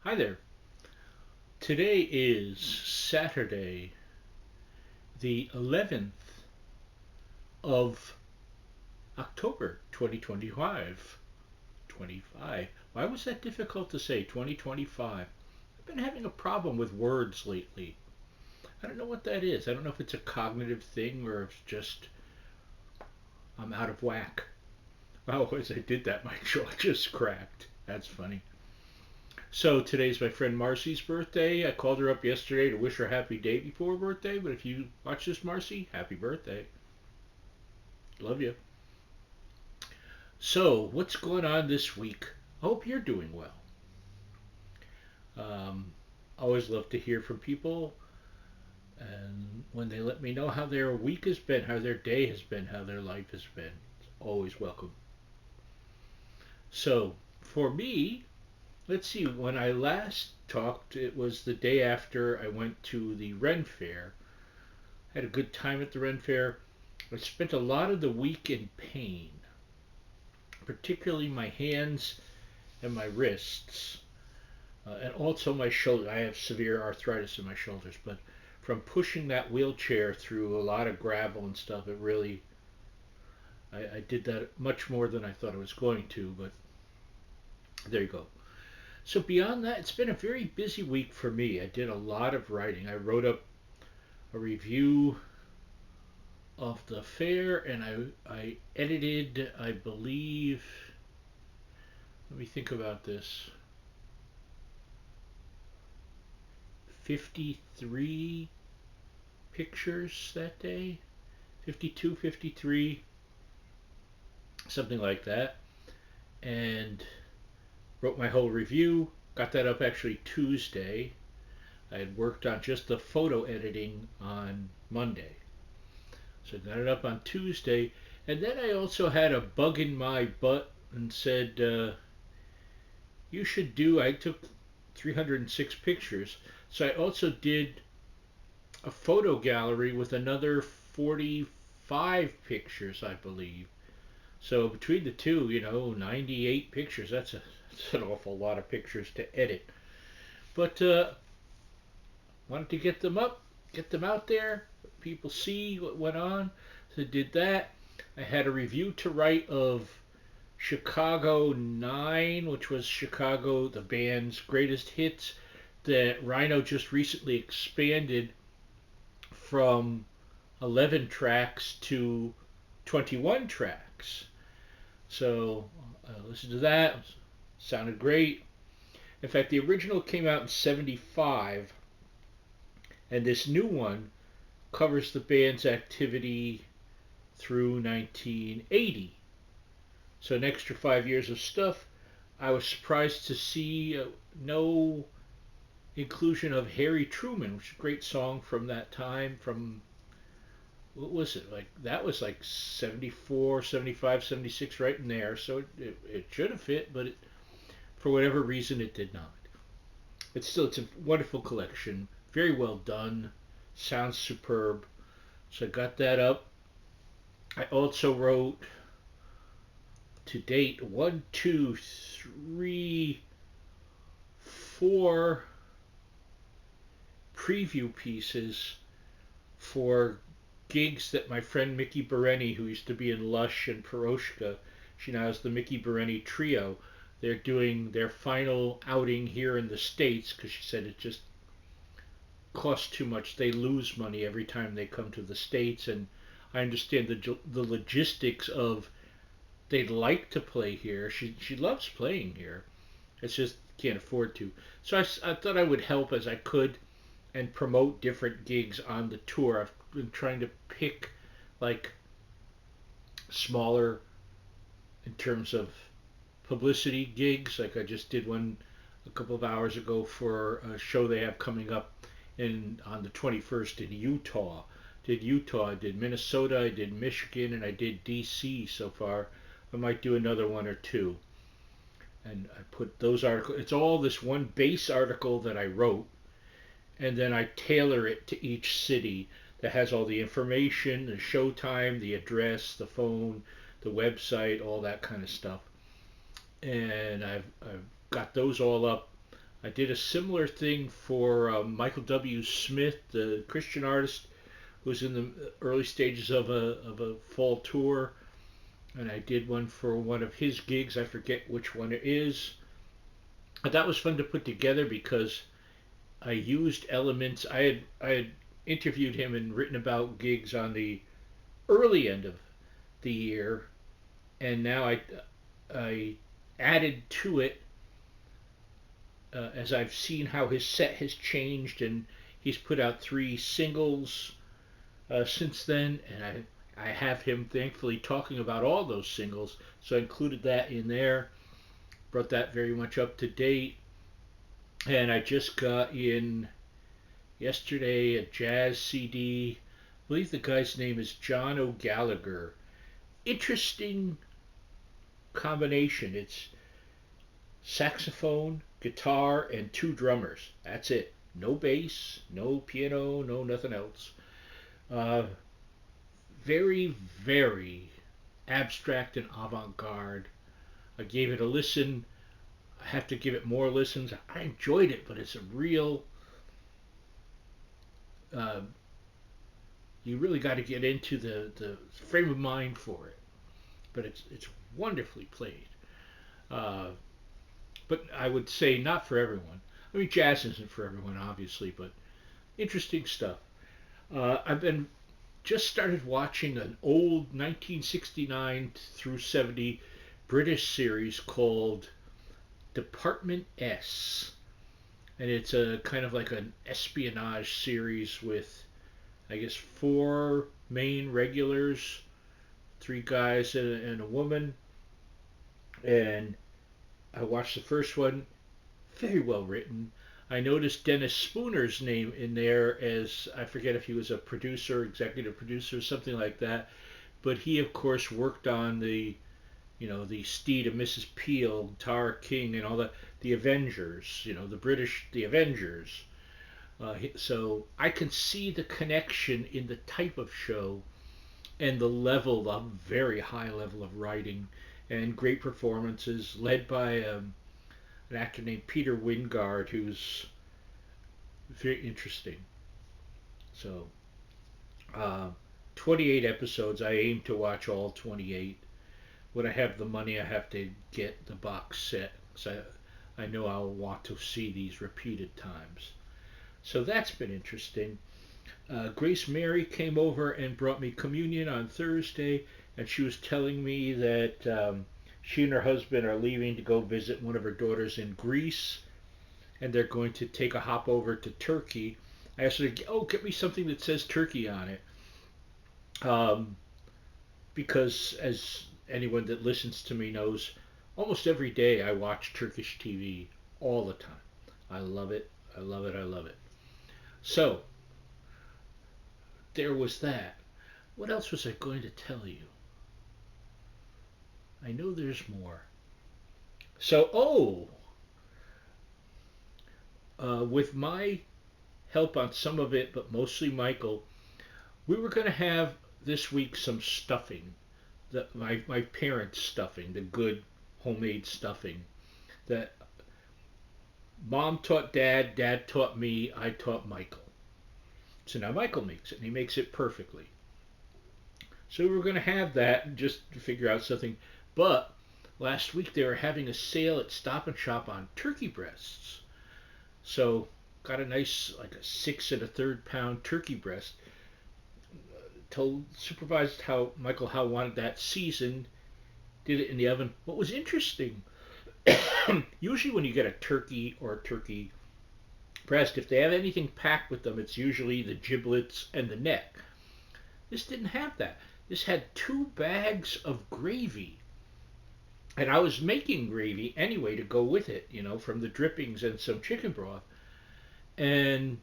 Hi there. Today is Saturday, the 11th of October, 2025. 25. Why was that difficult to say? 2025. I've been having a problem with words lately. I don't know what that is. I don't know if it's a cognitive thing or if it's just I'm out of whack. Wow, as I did that, my jaw just cracked. That's funny. So today's my friend Marcy's birthday. I called her up yesterday to wish her a happy day before her birthday, but if you watch this, Marcy, happy birthday. Love you. So, what's going on this week? I hope you're doing well. Um, Always love to hear from people, and when they let me know how their week has been, how their day has been, how their life has been, it's always welcome. So, for me, let's see, when I last talked, it was the day after I went to the Ren Fair. I had a good time at the Ren Fair. I spent a lot of the week in pain, particularly my hands and my wrists, and also my shoulder. I have severe arthritis in my shoulders, but from pushing that wheelchair through a lot of gravel and stuff, it really, I did that much more than I thought I was going to, but there you go. So beyond that, it's been a very busy week for me. I did a lot of writing. I wrote up a review of the fair, and I edited, I believe, let me think about this, 53 pictures that day, 52, 53, something like that, and wrote my whole review. Got that up actually Tuesday. I had worked on just the photo editing on Monday. So I got it up on Tuesday. And then I also had a bug in my butt and said, you should do, I took 306 pictures. So I also did a photo gallery with another 45 pictures, I believe. So between the two, 98 pictures. That's an awful lot of pictures to edit. But wanted to get them out there, people see what went on. So did that. I had a review to write of Chicago 9, which was Chicago, the band's greatest hits, that Rhino just recently expanded from 11 tracks to 21 tracks. So I listened to that. Sounded great. In fact, the original came out in 75, and this new one covers the band's activity through 1980. So, an extra 5 years of stuff. I was surprised to see no inclusion of Harry Truman, which is a great song from that time. From what was it? Like, that was like 74, 75, 76, right in there. So, it should have fit, but for whatever reason, it did not. But still, it's a wonderful collection. Very well done. Sounds superb. So I got that up. I also wrote to date one, two, three, four preview pieces for gigs that my friend Mickey Bereni, who used to be in Lush and Peroshka, she now has the Mickey Bereni Trio. They're doing their final outing here in the States because she said it just costs too much. They lose money every time they come to the States, and I understand the logistics of they'd like to play here. She loves playing here. It's just can't afford to. So I thought I would help as I could and promote different gigs on the tour. I've been trying to pick like smaller in terms of publicity gigs. Like I just did one a couple of hours ago for a show they have coming up in on the 21st in Utah. Did Utah, I did Minnesota, I did Michigan, and I did DC so far. I might do another one or two. And I put those articles. It's all this one base article that I wrote, and then I tailor it to each city that has all the information, the show time, the address, the phone, the website, all that kind of stuff. And I've got those all up I did a similar thing for Michael W. Smith, the Christian artist who's in the early stages of a fall tour, and I did one for one of his gigs. I forget which one it is. But that was fun to put together because I used elements. I had interviewed him and written about gigs on the early end of the year, and now I added to it as I've seen how his set has changed, and he's put out 3 singles since then, and I have him thankfully talking about all those singles, so I included that in there, brought that very much up to date, and I just got in yesterday a jazz CD. I believe the guy's name is John O'Gallagher. Interesting combination. It's saxophone, guitar, and 2 drummers. That's it. No bass, no piano, no nothing else. Uh, very, very abstract and avant-garde. I gave it a listen. I have to give it more listens. I enjoyed it, but it's a real. Uh, you really got to get into the frame of mind for it. But it's wonderfully played. Uh, but I would say not for everyone. I mean, jazz isn't for everyone, obviously, but interesting stuff. I've been just started watching an old 1969 through 70 British series called Department S, and it's a kind of like an espionage series with, I guess, 4 main regulars, 3 guys and a woman, and I watched the first one. Very well written. I noticed Dennis Spooner's name in there as, I forget if he was a producer, executive producer, something like that. But he, of course, worked on the Steed of Mrs. Peel, Tara King, and all the Avengers, the Avengers. So I can see the connection in the type of show and the very high level of writing and great performances, led by an actor named Peter Wingard, who's very interesting. So, uh, 28 episodes. I aim to watch all 28. When I have the money, I have to get the box set, so I know I'll want to see these repeated times. So that's been interesting. Grace Mary came over and brought me communion on Thursday, and she was telling me that she and her husband are leaving to go visit one of her daughters in Greece, and they're going to take a hop over to Turkey. I asked her, "Oh, get me something that says Turkey on it," um, because as anyone that listens to me knows, almost every day I watch Turkish TV all the time. I love it. I love it. I love it. So there was that. What else was I going to tell you? I know there's more. So, with my help on some of it, but mostly Michael, we were going to have this week some stuffing. My parents' stuffing, the good homemade stuffing that mom taught dad, dad taught me, I taught Michael. So now Michael makes it, and he makes it perfectly. So we were going to have that just to figure out something. But last week they were having a sale at Stop and Shop on turkey breasts. So got a nice, like a 6 1/3 pound turkey breast. Told supervised how wanted that seasoned. Did it in the oven. What was interesting, usually when you get a turkey or a turkey breast, if they have anything packed with them, it's usually the giblets and the neck. This didn't have that. This had 2 bags of gravy. And I was making gravy anyway to go with it, from the drippings and some chicken broth. And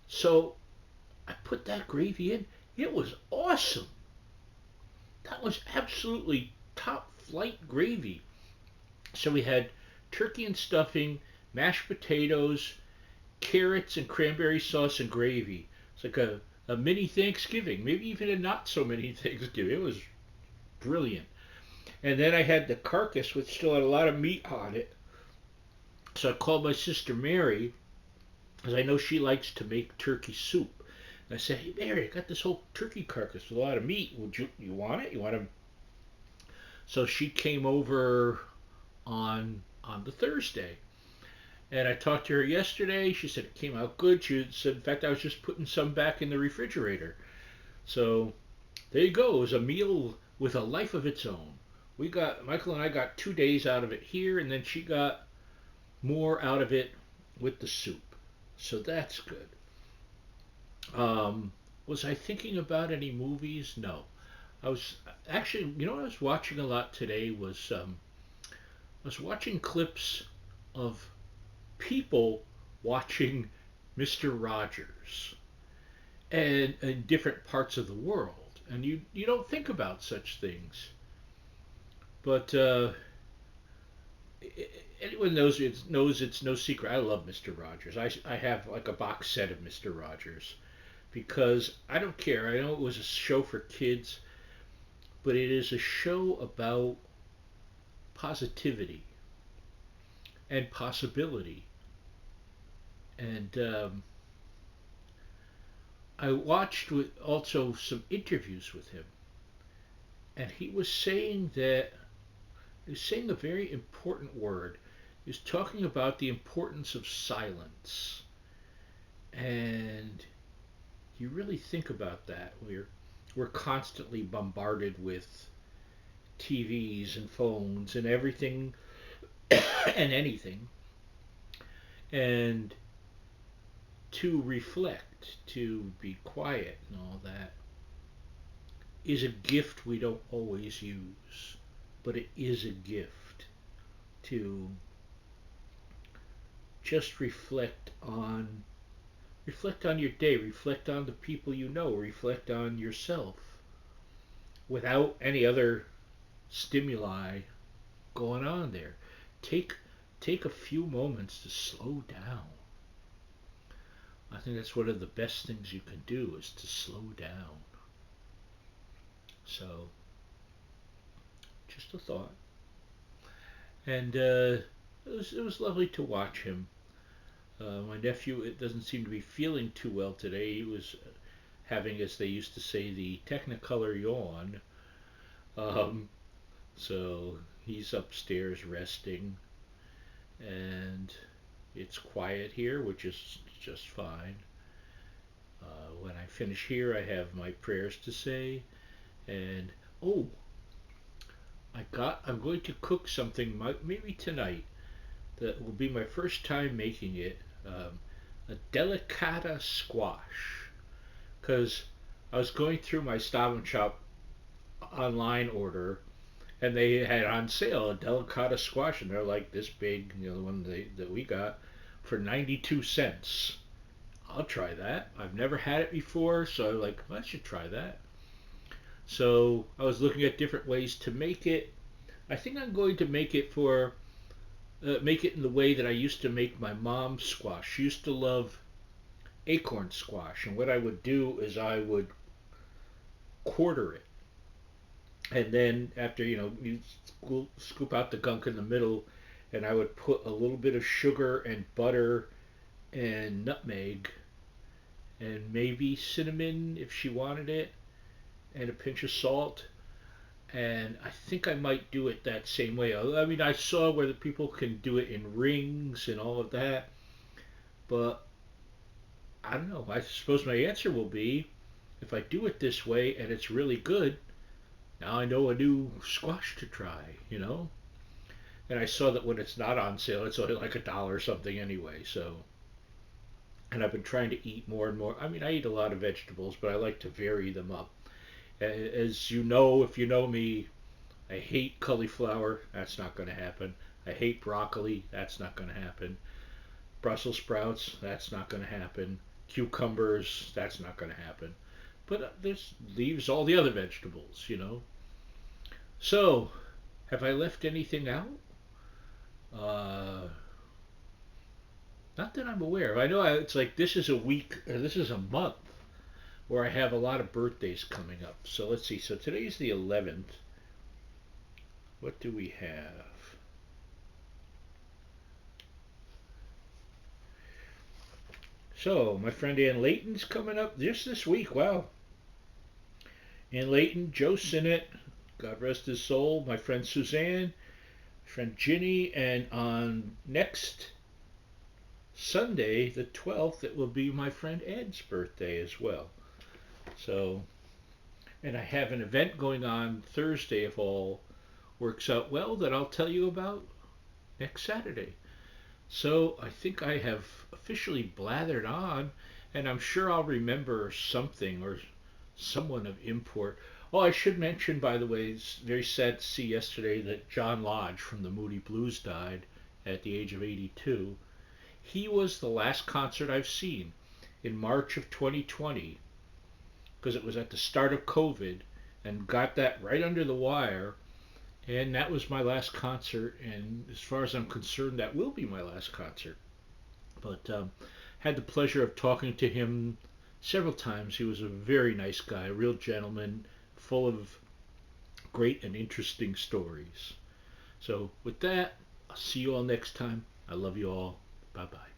so I put that gravy in. It was awesome. That was absolutely top flight gravy. So we had turkey and stuffing, mashed potatoes, carrots and cranberry sauce and gravy. It's like a mini Thanksgiving, maybe even a not so mini Thanksgiving. It was brilliant. And then I had the carcass, which still had a lot of meat on it. So I called my sister Mary, because I know she likes to make turkey soup. And I said, "Hey Mary, I got this whole turkey carcass with a lot of meat. Would you want it? You want to?" So she came over on the Thursday, and I talked to her yesterday. She said it came out good. She said, in fact, I was just putting some back in the refrigerator. So there you go. It was a meal with a life of its own. We got Michael and I got 2 days out of it here, and then she got more out of it with the soup. So that's good. Was I thinking about any movies? No. I was actually, what I was watching a lot today was I was watching clips of people watching Mr. Rogers and in different parts of the world, and you don't think about such things, but anyone knows it's no secret. I love Mr. Rogers. I have like a box set of Mr. Rogers because I don't care. I know it was a show for kids, but it is a show about positivity and possibility. And I watched with also some interviews with him, and he was saying a very important word. He was talking about the importance of silence, and you really think about that. We're constantly bombarded with TVs and phones and everything and anything, and to reflect, to be quiet and all that is a gift we don't always use, but it is a gift to just reflect on your day, reflect on the people you know, reflect on yourself without any other stimuli going on there. Take take a few moments to slow down. I think that's one of the best things you can do is to slow down. So, just a thought. And it was lovely to watch him. My nephew, it doesn't seem to be feeling too well today. He was having, as they used to say, the Technicolor yawn. Um, so he's upstairs resting, and it's quiet here, which is just fine. When I finish here, I have my prayers to say, and oh, I'm going to cook something maybe tonight that will be my first time making it. A delicata squash, because I was going through my Stop and Shop online order, and they had on sale a delicata squash, and they're like this big, the one that we got, for 92 cents. I'll try that. I've never had it before, so I'm like, well, I should try that. So I was looking at different ways to make it. I think I'm going to make it in the way that I used to make my mom's squash. She used to love acorn squash, and what I would do is I would quarter it, and then after you scoop out the gunk in the middle, and I would put a little bit of sugar and butter and nutmeg and maybe cinnamon if she wanted it, and a pinch of salt. And I think I might do it that same way. I mean, I saw where the people can do it in rings and all of that, but I don't know. I suppose my answer will be if I do it this way and it's really good, now I know a new squash to try. And I saw that when it's not on sale, it's only like $1 or something anyway. So, and I've been trying to eat more and more. I mean, I eat a lot of vegetables, but I like to vary them up. As you know, if you know me, I hate cauliflower. That's not going to happen. I hate broccoli. That's not going to happen. Brussels sprouts. That's not going to happen. Cucumbers. That's not going to happen. But this leaves all the other vegetables. So, have I left anything out? Uh, Not that I'm aware of. I know it's like this is a week, or this is a month where I have a lot of birthdays coming up. So let's see. So today's the 11th. What do we have? So, my friend Ann Layton's coming up just this week. Wow. Ann Layton, Joe Sinnott, God rest his soul, my friend Suzanne, my friend Ginny, and on next Sunday, the 12th, it will be my friend Ed's birthday as well. So, and I have an event going on Thursday, if all works out well, that I'll tell you about next Saturday. So I think I have officially blathered on, and I'm sure I'll remember something or someone of import. Oh, I should mention, by the way, it's very sad to see yesterday that John Lodge from the Moody Blues died at the age of 82. He was the last concert I've seen in March of 2020 because it was at the start of COVID and got that right under the wire. And that was my last concert, and as far as I'm concerned, that will be my last concert. But had the pleasure of talking to him several times. He was a very nice guy, a real gentleman, full of great and interesting stories. So with that, I'll see you all next time. I love you all. Bye bye.